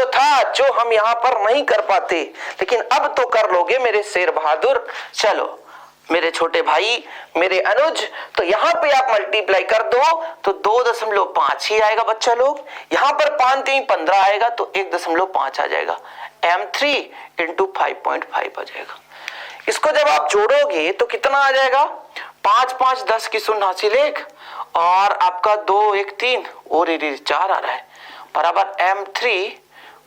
था जो हम यहां पर नहीं कर पाते, लेकिन अब तो कर लोगे मेरे शेर बहादुर। चलो मेरे छोटे भाई, मेरे अनुज, तो यहां पे आप मल्टीप्लाई कर दो तो 2.5 ही आएगा बच्चा लोग। यहां पर 5 3 15 आएगा तो 1.5 आ जाएगा, M3 इंटू 5.5 आ जाएगा। इसको जब आप जोड़ोगे तो कितना आ जाएगा? 5 5 10 की शून्य हासिल 1 और आपका 2 1 3 और 4 आ रहा है, बराबर M3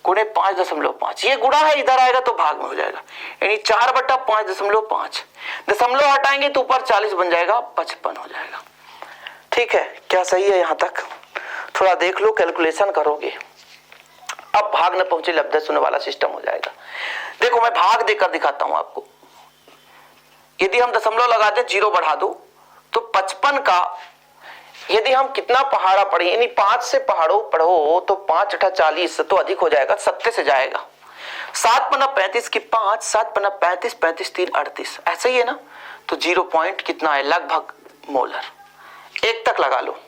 गुणे 5.5। ये गुणा है, इधर आएगा तो भाग में हो जाएगा, यानी 4/5.5। दशमलव हटाएंगे तो ऊपर 40 बन जाएगा, 55 हो जाएगा। ठीक है, क्या सही है? यहां तक थोड़ा देख लो, कैलकुलेशन करोगे, अब भाग न पहुंचे लब्ध सुनने वाला सिस्टम हो जाएगा। देखो मैं भाग देकर दिखाता हूं आपको। यदि हम दशमलव लगाते 0 बढ़ा दो तो 55 का यदि हम कितना पहाड़ा पढ़े, यानी 5 से पढ़ो तो 5 8 40 तो अधिक हो जाएगा, 70 से जाएगा। 7 पन्ना 35 की 5, 7 पन्ना 35, 35 3 38, ऐसा ही है ना। तो 0 पॉइंट कितना है? लगभग मोलर। 1 तक लगा लो,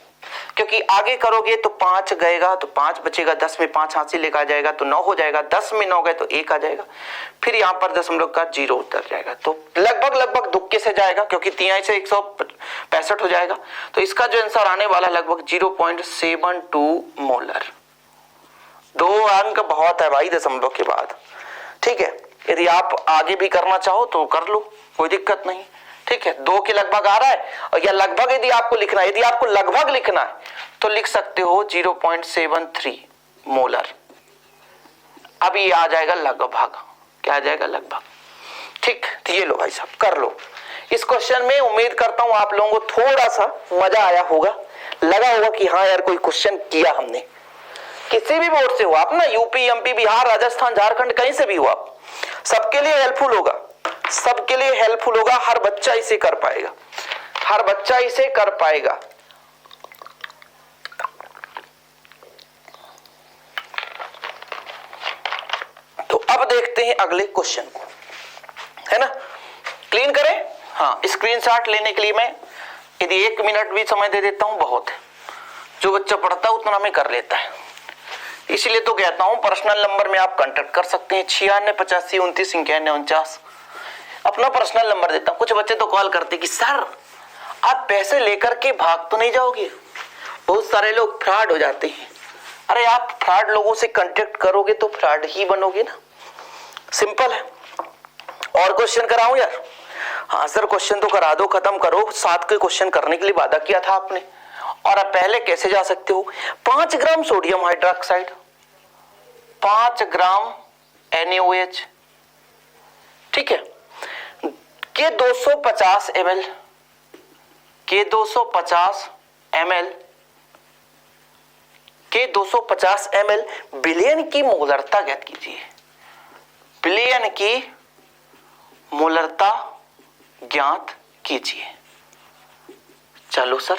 क्योंकि आगे करोगे तो 5 गएगा तो 5 बचेगा, 10 में 5 हासिल लेकर आ जाएगा तो 9 हो जाएगा, 10 में 9 गए तो 1 आ जाएगा, फिर यहाँ पर दशमलव का 0 उतर जाएगा, तो लगभग दुक्के से जाएगा, क्योंकि 3 से 165 हो जाएगा। तो इसका जो आंसर आने वाला लगभग 0.72 मोलर। 2 अंक बहुत है भाई दशमलव के बाद। ठीक है, यदि आप आगे भी करना चाहो तो कर लो, कोई दिक्कत नहीं। ठीक है, 2 के लगभग आ रहा है, और या लगभग यदि आपको लिखना है, यदि आपको लगभग लिखना है तो लिख सकते हो 0.73 मोलर। अब ये आ जाएगा लगभग, क्या आ जाएगा? लगभग। ठीक, तो ये लो भाई साहब, कर लो। इस क्वेश्चन में उम्मीद करता हूं आप लोगों को थोड़ा सा मजा आया होगा, लगा होगा कि हाँ यार कोई क्वेश्चन किया हमने। किसी भी बोर्ड से हो आप ना, यूपी एमपी बिहार राजस्थान झारखंड कहीं से भी हो आप, सबके लिए हेल्पफुल होगा, सबके लिए हेल्पफुल होगा। हर बच्चा इसे कर पाएगा, हर बच्चा इसे कर पाएगा। तो अब देखते हैं अगले क्वेश्चन को, है ना। क्लीन करें। हाँ, स्क्रीनशॉट लेने के लिए मैं यदि 1 मिनट भी समय दे देता हूं बहुत है। जो बच्चा पढ़ता है उतना में कर लेता है। इसीलिए तो कहता हूं पर्सनल नंबर में आप कांटेक्ट कर सकते हैं 968529 अपना पर्सनल नंबर देता हूं। कुछ बच्चे तो कॉल करते कि सर आप पैसे लेकर के भाग तो नहीं जाओगे, बहुत सारे लोग फ्रॉड हो जाते हैं। अरे आप फ्रॉड लोगों से कांटेक्ट करोगे तो फ्रॉड ही बनोगे ना, सिंपल है। और क्वेश्चन कराऊं यार? हाँ सर क्वेश्चन तो करा दो, खत्म करो। 7 के क्वेश्चन करने के लिए वादा किया था आपने। और आप पहले कैसे जा सकते हो? 5 ग्राम सोडियम हाइड्रोक्साइड, 5 ग्राम NaOH, ठीक है, के 250 ml, के 250 ml, के 250 ml बिलियन की मोलरता ज्ञात कीजिए। बिलियन की मोलरता ज्ञात कीजिए। चलो सर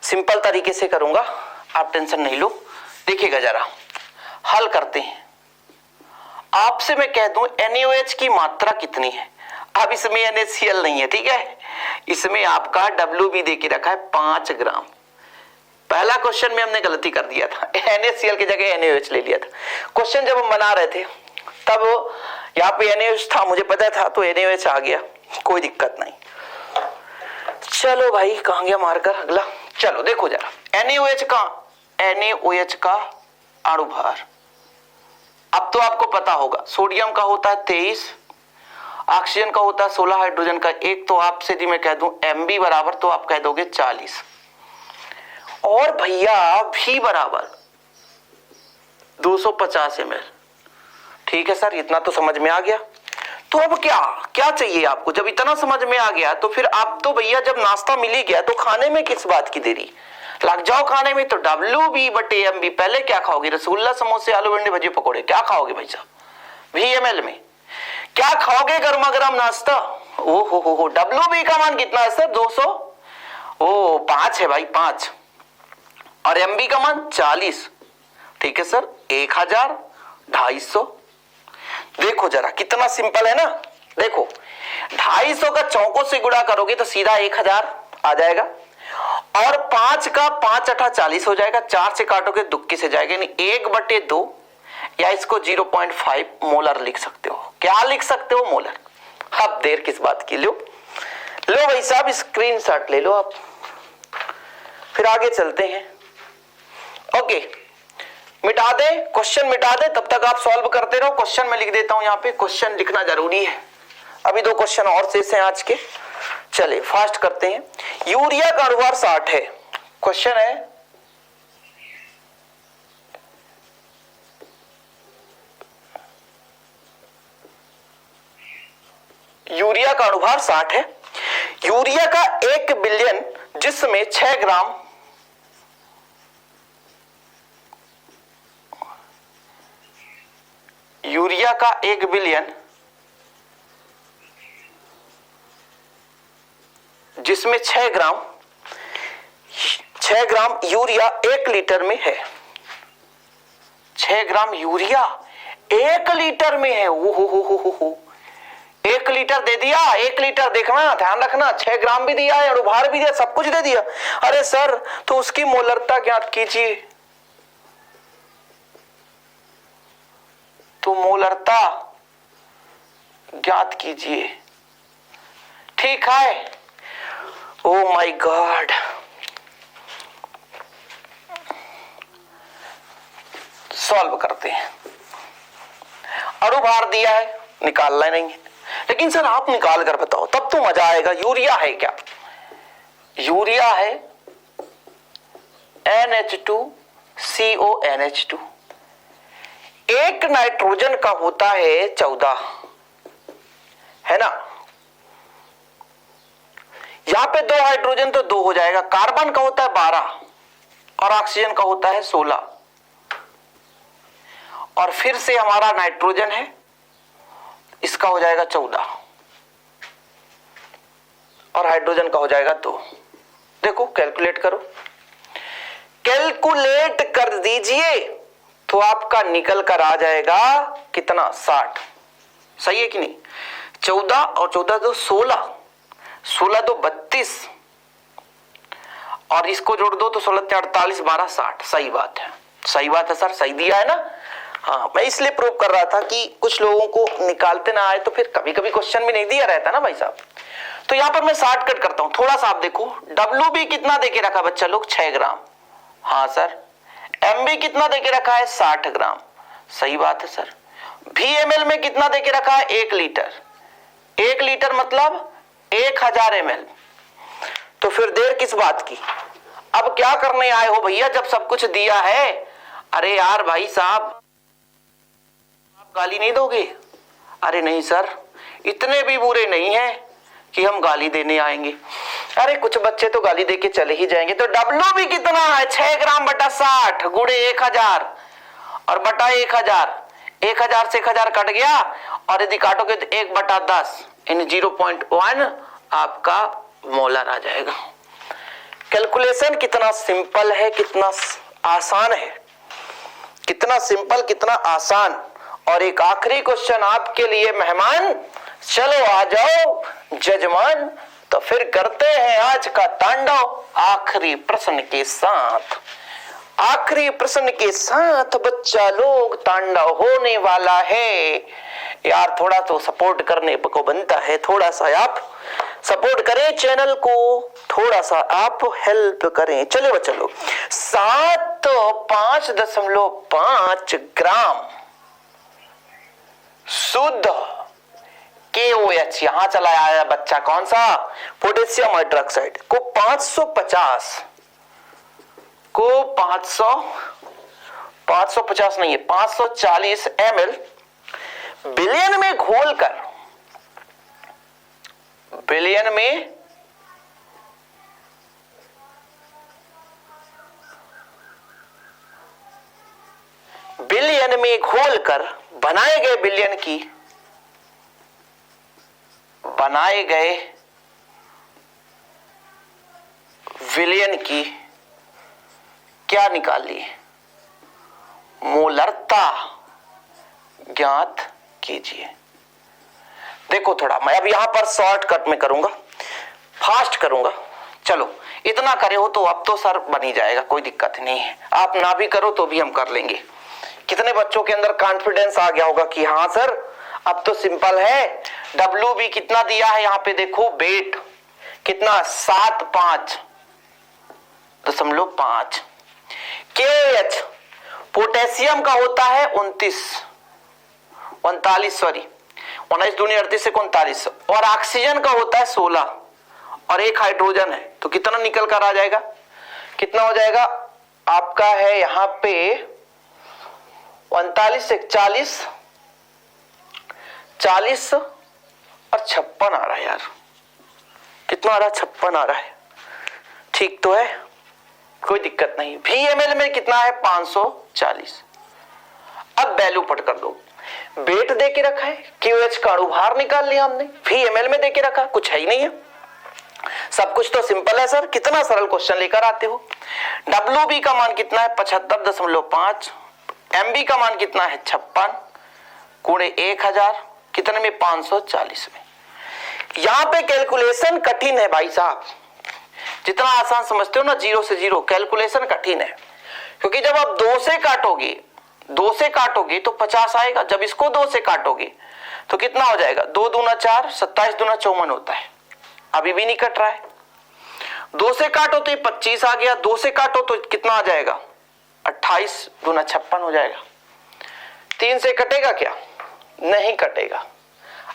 सिंपल तरीके से करूंगा, आप टेंशन नहीं लो। देखिएगा जरा, हल करते हैं। आपसे मैं कह दूं NaOH की मात्रा कितनी है। अब इसमें NaCl नहीं है, ठीक है, इसमें आपका W भी दे के रखा है 5 ग्राम। पहला क्वेश्चन में हमने गलती कर दिया था, NaCl की जगह NaOH ले लिया था। क्वेश्चन जब हम बना रहे थे तब यहाँ पे NaOH था, मुझे पता था, तो NaOH आ गया, कोई दिक्कत नहीं। चलो भाई कहां गया मार्कर अगला। चलो देखो जरा, NaOH का अणुभार अब तो आपको पता होगा। सोडियम का होता है 23, ऑक्सीजन का होता है 16, हाइड्रोजन का 1। तो आपसे यदि मैं कह दूं Mb बराबर, तो आप कह दोगे 40, और भैया V बराबर 250 ml। ठीक है सर, इतना तो समझ में आ गया। तो अब क्या चाहिए आपको? जब इतना समझ में आ गया तो फिर आप तो भैया जब नाश्ता मिल ही गया तो खाने में किस बात की देरी, लग जाओ खाने में। तो WB/MB, पहले क्या खाओगे? रसगुल्ला, समोसे, आलू भिंडी, भजी, पकौड़े, क्या खाओगे भाई साहब? VML में क्या खाओगे? गर्मा गर्म नाश्ता। हो WB का मान कितना है सर? 200, 5 है भाई, 5, और MB का मान 40। ठीक है सर, 1000, 250। देखो जरा कितना सिंपल है ना। देखो 250 का चौकों से गुणा करोगे तो सीधा 1000 आ जाएगा, और 5 का 5 8 40 हो जाएगा। 4 से काटोगे दुक्की से जाएगा, यानी 1/2, या इसको 0.5 मोलर लिख सकते हो। क्या लिख सकते हो? मोलर। अब देर किस बात की, लो भाई साहब स्क्रीनशॉट ले लो आप, फिर आगे चलते हैं। ओके, मिटा दे क्वेश्चन, मिटा दे, तब तक आप सॉल्व करते रहो। क्वेश्चन मैं लिख देता हूं, यहाँ पे क्वेश्चन लिखना जरूरी है। अभी 2 क्वेश्चन और शेष हैं आज के, चलिए फास्ट करते हैं। यूरिया का अणुभार 60 है। क्वेश्चन है यूरिया का अणुभार 60 है। यूरिया का 1 बिलियन, जिसमें 6 ग्राम यूरिया का 1 बिलियन, जिसमें 6 ग्राम यूरिया 1 लीटर में है। 6 ग्राम यूरिया 1 लीटर में है। हो 1 लीटर दे दिया। 1 लीटर, देखना ध्यान रखना, 6 ग्राम भी दिया है, अणुभार भी दिया, सब कुछ दे दिया। अरे सर तो उसकी मोलरता ज्ञात कीजिए। तो मोलरता ज्ञात कीजिए, ठीक है। ओ माय गॉड, सॉल्व करते हैं। अणुभार दिया है, निकालना नहीं है, लेकिन सर आप निकाल कर बताओ, तब तो मजा आएगा। यूरिया है क्या? यूरिया है NH2CONH2। एक नाइट्रोजन का होता है 14, है ना। यहां पे 2 हाइड्रोजन तो 2 हो जाएगा। कार्बन का होता है 12 और ऑक्सीजन का होता है 16, और फिर से हमारा नाइट्रोजन है, इसका हो जाएगा 14, और हाइड्रोजन का हो जाएगा 2। देखो कैलकुलेट करो, कैलकुलेट कर दीजिए तो आपका निकल कर आ जाएगा कितना? 60। सही है कि नहीं? 14 और 14 तो 16, 16 तो 32, और इसको जोड़ दो तो 16 48 12 60। सही बात है, सही बात है सर, सही दिया है ना। हाँ, मैं इसलिए प्रूव कर रहा था कि कुछ लोगों को निकालते ना आए तो फिर कभी कभी क्वेश्चन भी नहीं दिया रहता ना भाई साहब। तो यहां पर मैं शॉर्टकट करता हूं थोड़ा सा। आप देखो WB कितना देके रखा बच्चा लोग, 6 ग्राम। हाँ सर। MB कितना देके रखा है, 60 ग्राम। सही बात है सर। VML में कितना देके रखा है, 1 लीटर। 1 लीटर मतलब 1000 ml। तो फिर देर किस बात की, अब क्या करने आए हो भैया जब सब कुछ दिया है। अरे यार भाई साहब, आप गाली नहीं दोगे? अरे नहीं सर, इतने भी बुरे नहीं है कि हम गाली देने आएंगे। अरे कुछ बच्चे तो गाली देके चले ही जाएंगे। तो W भी कितना है, 6 ग्राम बटा 60 गुणे 1000 और बटा 1000। 1000 से 1000 कट गया और यदि काटोगे तो 1 बटा 10 यानी 0.1 आपका मोलर आ जाएगा। कैलकुलेशन कितना सिंपल है, कितना आसान है, कितना सिंपल, कितना आसान। और एक आखिरी क्वेश्चन आपके लिए मेहमान, चलो आ जाओ जजमान। तो फिर करते हैं आज का तांडव आखिरी प्रश्न के साथ। आखिरी प्रश्न के साथ बच्चा लोग तांडव होने वाला है। यार थोड़ा तो सपोर्ट करने को बनता है, थोड़ा सा आप सपोर्ट करें चैनल को, थोड़ा सा आप हेल्प करें। चलो बच्चा लोग, 5.5 ग्राम शुद्ध KOH यहां चला आया बच्चा, कौन सा, पोटेशियम हाइड्रोक्साइड को 550 नहीं है 540 ml बिलियन में घोलकर, बिलियन में घोलकर बनाए गए विलियन की क्या निकाली, मोलरता ज्ञात कीजिए। देखो थोड़ा मैं अब यहां पर शॉर्टकट में करूंगा, फास्ट करूंगा। चलो इतना करे हो तो अब तो सर बन ही जाएगा, कोई दिक्कत नहीं है। आप ना भी करो तो भी हम कर लेंगे। कितने बच्चों के अंदर कॉन्फिडेंस आ गया होगा कि हाँ सर अब तो सिंपल है। WB कितना दिया है यहां पे देखो, वेट कितना 7.5 KOH पोटेशियम का होता है 39 दूनी 38 से 39 और ऑक्सीजन का होता है 16 और एक हाइड्रोजन है। तो कितना निकल कर आ जाएगा, कितना हो जाएगा आपका है यहां पे 39 से 40 और 56 आ रहा है यार। कितना आ रहा है, 56 आ रहा है। ठीक तो है, कोई दिक्कत नहीं। VML में कितना है 540। अब वैल्यू पट कर दो, वेट दे के रखा है, KOH का अणु भार निकाल लिया हमने, VML में दे के रखा, कुछ है ही नहीं है, सब कुछ तो सिंपल है सर। कितना सरल क्वेश्चन लेकर आते हो। WB का मान कितना है 75.5, MB का मान कितना है 56 गुणे 1000 कितने में 540 में। यहां पे कैलकुलेशन कठिन है भाई साहब, जितना आसान समझते हो ना 0 से 0, कैलकुलेशन कठिन है। क्योंकि जब आप 2 से काटोगे तो 50 आएगा, जब इसको 2 से काटोगे तो कितना हो जाएगा, 2 दूना 4, 27 दूना 54 होता है। अभी भी नहीं कट रहा है। 2 से काटो तो 25 आ गया, 2 से काटो तो कितना आ जाएगा 28 दूना 56 हो जाएगा। 3 से कटेगा क्या, नहीं कटेगा।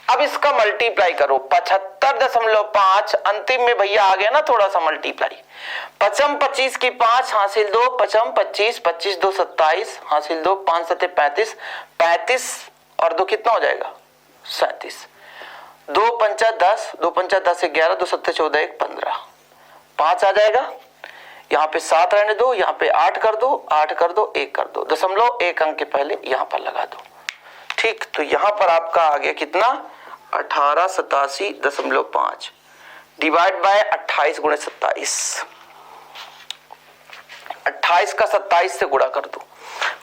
अब इसका मल्टीप्लाई करो 75.5, अंतिम में भैया आ गया ना थोड़ा सा मल्टीप्लाई। 55 25 की 5 हासिल 2, 55 25 25 2 27 हासिल 2, 5 7 35 35 और 2 कितना हो जाएगा 37। 2 पंचा 10, 2 पंचा 10 11, 2 7 14 1 15, 5 आ जाएगा। यहाँ पे 7 रहने दो, यहाँ पे 8 कर दो, 8 कर दो, 1 कर दो, दशमलव 1 अंक के पहले यहाँ पर लगा दो। ठीक, तो यहाँ पर आपका आ गया कितना 1887.5 डिवाइड बाय 28 गुणे 27। 28 का 27 से गुणा कर दो।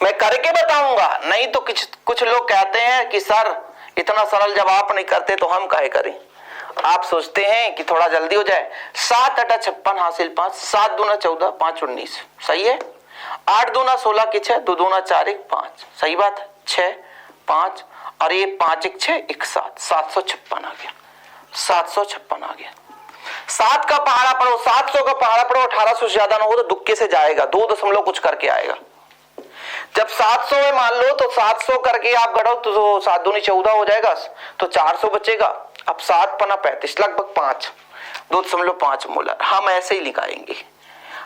मैं करके बताऊंगा, नहीं तो कुछ लोग कहते हैं कि सर इतना सरल जब आप नहीं करते तो हम काहे करें। आप सोचते हैं कि थोड़ा जल्दी हो जाए। 7 × 56 हासिल 5, 7 दूना 14, 5 19, सही है। 8 दूना 16 की 6, 2 दूना 4 1 5, सही बात है। 6 5 और ये 5 1 6 1 7, 756 आ गया, 756 आ गया। 7 का पहाड़ा पढ़ो, 700 का पहाड़ा पढ़ो, 1800 से ज्यादा ना हो तो दुक्के से जाएगा, 2 दशमलव कुछ करके आएगा। जब 700 में मान लो तो 700 करके आप गढ़ो तो 7 दूनी 14 हो जाएगा, तो 400 बचेगा। अब 7 पना 35, लगभग 5, 2.5 मोलर। हम ऐसे ही लगाएंगे,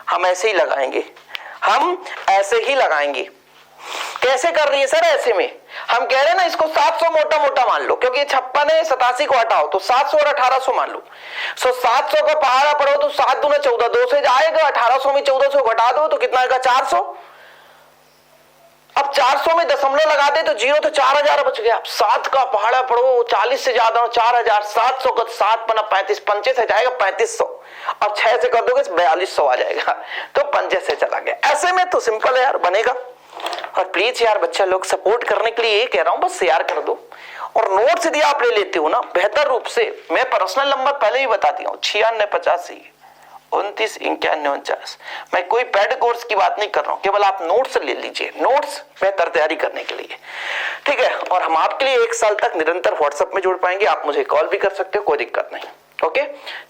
हम ऐसे ही लगाएंगे, हम ऐसे ही लगाएंगे। कैसे कर रही है सर? ऐसे में हम कह रहे हैं ना, इसको 700 मोटा मोटा मान लो, क्योंकि 56 है, 87 को हटाओ तो 700 और 1800 मान लो। 700 का पहाड़ा पढ़ो तो 7 दूना 14, 2 से जाएगा, 1800 में 1400 घटा दो तो कितना आएगा? 400। अब 400 में दशमलव लगा दे तो 0, तो 4000 बच गया। 7 का पहाड़ा पढ़ो 40 से ज्यादा 4000, 700 का 7 पना 35, 5 से जाएगा 3500, अब 6 से कर दोगे 4200 आ जाएगा, तो 5 से चला गया। ऐसे में तो सिंपल है यार, बनेगा। और प्लीज यार बच्चा लोग सपोर्ट करने के लिए ये कह रहा हूं, बस शेयर कर दो। और नोट्स यदि आप ले लेते हो ना बेहतर रूप से, मैं पर्सनल नंबर पहले ही बता दिया हूं, 9685 29 91 49। मैं कोई पेड कोर्स की बात नहीं कर रहा हूं, केवल आप नोट्स ले लीजिए, नोट्स बेहतर तैयारी करने के लिए, ठीक है। और हम आपके लिए 1 साल तक निरंतर व्हाट्सएप में जुड़ पाएंगे, आप मुझे कॉल भी कर सकते हो, कोई दिक्कत नहीं। ओके,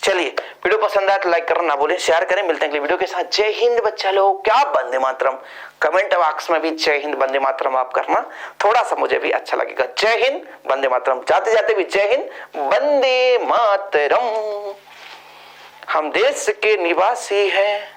चलिए वीडियो पसंद आया तो लाइक करना ना भूलें, शेयर करें। मिलते हैं अगली वीडियो के साथ। जय हिंद बच्चा लोग। क्या वंदे मातरम, कमेंट बॉक्स में भी जय हिंद वंदे मातरम आप करना, थोड़ा सा मुझे भी अच्छा लगेगा। जय हिंद वंदे मातरम, जाते जाते भी जय हिंद वंदे मातरम। हम देश के निवासी हैं,